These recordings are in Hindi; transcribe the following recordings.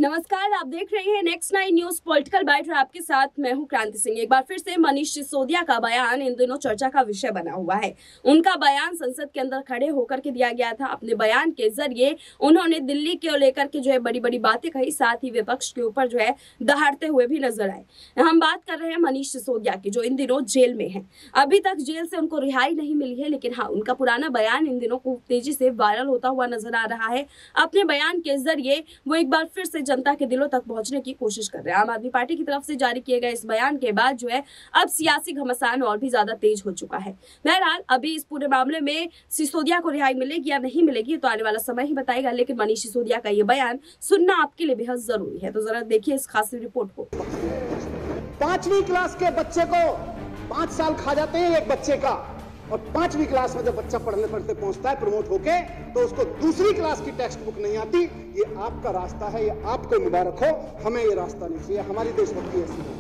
नमस्कार, आप देख रहे हैं नेक्स्ट 9 न्यूज पॉलिटिकल बाइट और आपके साथ मैं हूं क्रांति सिंह। एक बार फिर से मनीष सिसोदिया का बयान इन दिनों चर्चा का विषय बना हुआ है। उनका बयान संसद के अंदर खड़े होकर के दिया गया था। अपने बयान के जरिए उन्होंने दिल्ली को लेकर के जो है बड़ी बड़ी बातें कही, साथ ही विपक्ष के ऊपर जो है दहाड़ते हुए भी नजर आए। हम बात कर रहे हैं मनीष सिसोदिया की, जो इन दिनों जेल में है। अभी तक जेल से उनको रिहाई नहीं मिली है, लेकिन हाँ, उनका पुराना बयान इन दिनों खूब तेजी से वायरल होता हुआ नजर आ रहा है। अपने बयान के जरिए वो एक बार फिर से जनता के दिलों तक पहुंचने की कोशिश कर रहे हैं। आम आदमी पार्टी की तरफ से जारी किए गए इस बयान के बाद जो है अब सियासी घमासान और भी ज्यादा तेज हो चुका है। बहरहाल अभी इस पूरे मामले में सिसोदिया को रिहाई मिलेगी या नहीं मिलेगी तो आने वाला समय ही बताएगा, लेकिन मनीष सिसोदिया का ये बयान सुनना आपके लिए बेहद जरूरी है। तो जरा देखिए इस खास रिपोर्ट को। 5वीं क्लास के बच्चे को 5 साल खा जाते हैं एक बच्चे का, और 5वीं क्लास में जब बच्चा पढ़ने पढ़ते पहुंचता है प्रमोट होके, तो उसको दूसरी क्लास की टेक्स्ट बुक नहीं आती। ये आपका रास्ता है, ये आपको मुबारक हो। हमें ये रास्ता नहीं चाहिए। हमारी देशभक्ति ऐसी है,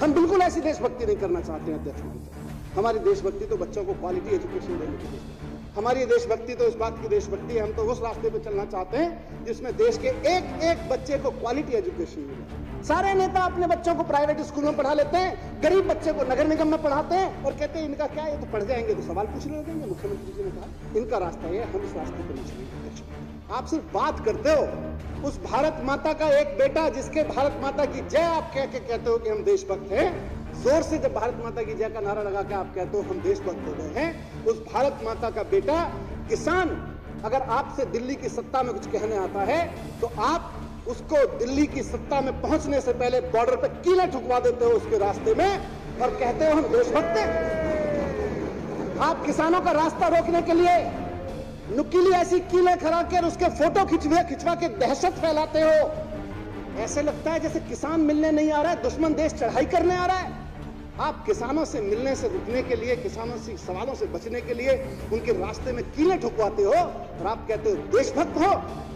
हम बिल्कुल ऐसी देशभक्ति नहीं करना चाहते हैं अध्यक्ष महोदय। हमारी देशभक्ति तो बच्चों को क्वालिटी एजुकेशन देने की है। हमारी देशभक्ति तो इस बात की देशभक्ति है, हम तो उस रास्ते पे चलना चाहते हैं जिसमें देश के एक एक बच्चे को क्वालिटी एजुकेशन मिले। सारे नेता अपने बच्चों को प्राइवेट स्कूल में पढ़ा लेते हैं, गरीब बच्चे को नगर निगम में पढ़ाते हैं और कहते हैं इनका क्या है, ये तो पढ़ जाएंगे तो सवाल पूछने लगेंगे। मुख्यमंत्री जी ने कहा इनका रास्ता ये, हम इस रास्ते पर नहीं चलेंगे। आप सिर्फ बात करते हो। उस भारत माता का एक बेटा जिसके भारत माता की जय आप कह के कहते हो कि हम देशभक्त हैं, जोर से जब भारत माता की जय का नारा लगा के आप कहते हो हम देशभक्त हो गए हैं, उस भारत माता का बेटा किसान अगर आपसे दिल्ली की सत्ता में कुछ कहने आता है तो आप उसको दिल्ली की सत्ता में पहुंचने से पहले बॉर्डर पे कीलें ठुकवा देते हो उसके रास्ते में और कहते हो हम देशभक्त हैं। आप किसानों का रास्ता रोकने के लिए नुकीली ऐसी कीलें खड़ा कर उसके फोटो खिंचवा के दहशत फैलाते हो। ऐसे लगता है जैसे किसान मिलने नहीं आ रहा है, दुश्मन देश चढ़ाई करने आ रहा है। आप किसानों से मिलने से रुकने के लिए, किसानों से सवालों से बचने के लिए उनके रास्ते में कीलें ठुकवाते हो और आप कहते हो देशभक्त हो।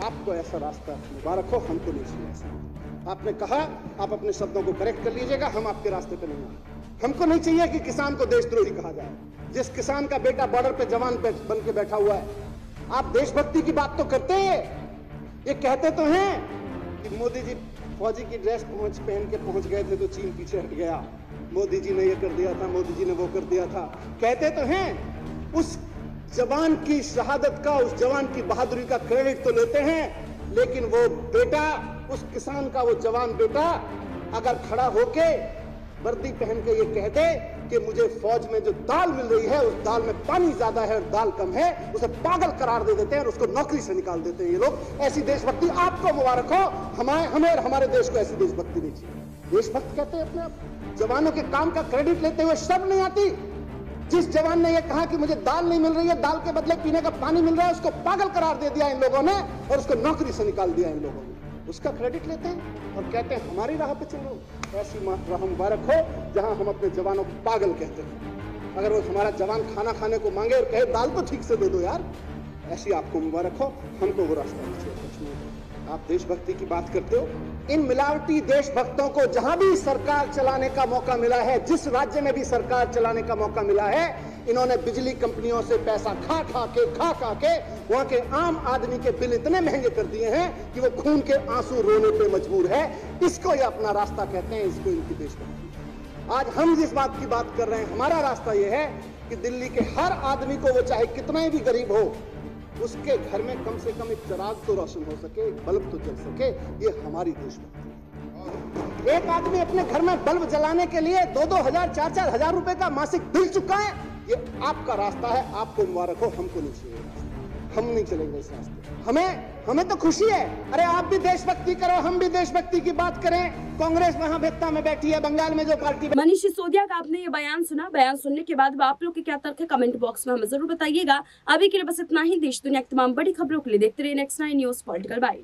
आपको ऐसा रास्ता मुबारक हो, हमको नहीं चाहिए ऐसा। आपने कहा, आप अपने शब्दों को करेक्ट कर लीजिएगा, हम आपके रास्ते पे नहीं आए। हमको नहीं चाहिए कि किसान को देशद्रोही कहा जाए। जिस किसान का बेटा बॉर्डर पे जवान बन के बैठा हुआ है, आप देशभक्ति की बात तो करते हैं। ये कहते तो हैं कि मोदी जी फौजी की ड्रेस पहन के पहुंच गए थे तो चीन पीछे हट गया, मोदी जी ने ये कर दिया था, मोदी जी ने वो कर दिया था। कहते तो हैं। उस जवान की शहादत का, उस जवान की बहादुरी का क्रेडिट तो लेते हैं, लेकिन वो बेटा, उस किसान का वो जवान बेटा अगर खड़ा होके वर्दी पहन के ये कह दे कि मुझे फौज में जो दाल मिल रही है उस दाल में पानी ज्यादा है और दाल कम है, उसे पागल करार दे देते हैं और उसको नौकरी से निकाल देते हैं ये लोग। ऐसी देशभक्ति आपको मुबारक हो। हमें और हमारे देश को ऐसी देशभक्ति नहीं चाहिए। देशभक्त कहते हैं अपने आप। जवानों के काम का क्रेडिट लेते हुए शर्म नहीं आती? जिस जवान ने यह कहा कि मुझे दाल नहीं मिल रही है, दाल के बदले पीने का पानी मिल रहा है, उसको पागल करार दे दिया इन लोगों ने और उसको नौकरी से निकाल दिया इन लोगों ने। उसका क्रेडिट लेते हैं और कहते हैं हमारी राह पे चलो। ऐसी राह मुबारक हो जहां हम अपने जवानों को पागल कहते हैं। अगर वो हमारा जवान खाना खाने को मांगे और कहे दाल तो ठीक से दे दो यार, ऐसी आपको मुबारक हो। हमको वो रास्ता नहीं चाहिए। आप देशभक्ति की बात करते हो। इन मिलावटी देशभक्तों को जहां भी सरकार चलाने का मौका मिला है, जिस राज्य में भी सरकार चलाने का मौका मिला है, इन्होंने बिजली कंपनियों से पैसा खा खा के वहां के आम आदमी के बिल इतने महंगे कर दिए हैं कि वो खून के आंसू रोने पे मजबूर है। इसको ये अपना रास्ता कहते हैं, इसको इनकी देशभक्ति। आज हम जिस बात की बात कर रहे हैं, हमारा रास्ता ये है कि दिल्ली के हर आदमी को, वो चाहे कितना भी गरीब हो, उसके घर में कम से कम एक चिराग तो रोशन हो सके, एक बल्ब तो जल सके। ये हमारी देशभक्ति है। एक आदमी अपने घर में बल्ब जलाने के लिए 2-2 हजार 4-4 हजार रुपए का मासिक बिल चुका है। ये आपका रास्ता है, आपको मुबारक हो। हमको नहीं चाहिए, हम नहीं चलेंगे इस रास्ते। हमें तो खुशी है। अरे आप भी देशभक्ति करो, हम भी देशभक्ति की बात करें। कांग्रेस वहां भेत्ता में बैठी है, बंगाल में जो पार्टी। मनीष सिसोदिया का आपने ये बयान सुना। बयान सुनने के बाद आप लोग के क्या तर्क है, कमेंट बॉक्स में हमें जरूर बताइएगा। अभी के लिए बस इतना ही। देश दुनिया की तमाम बड़ी खबरों के लिए देखते रहिए नेक्स्ट 9 न्यूज पॉलिटिकल बाइट।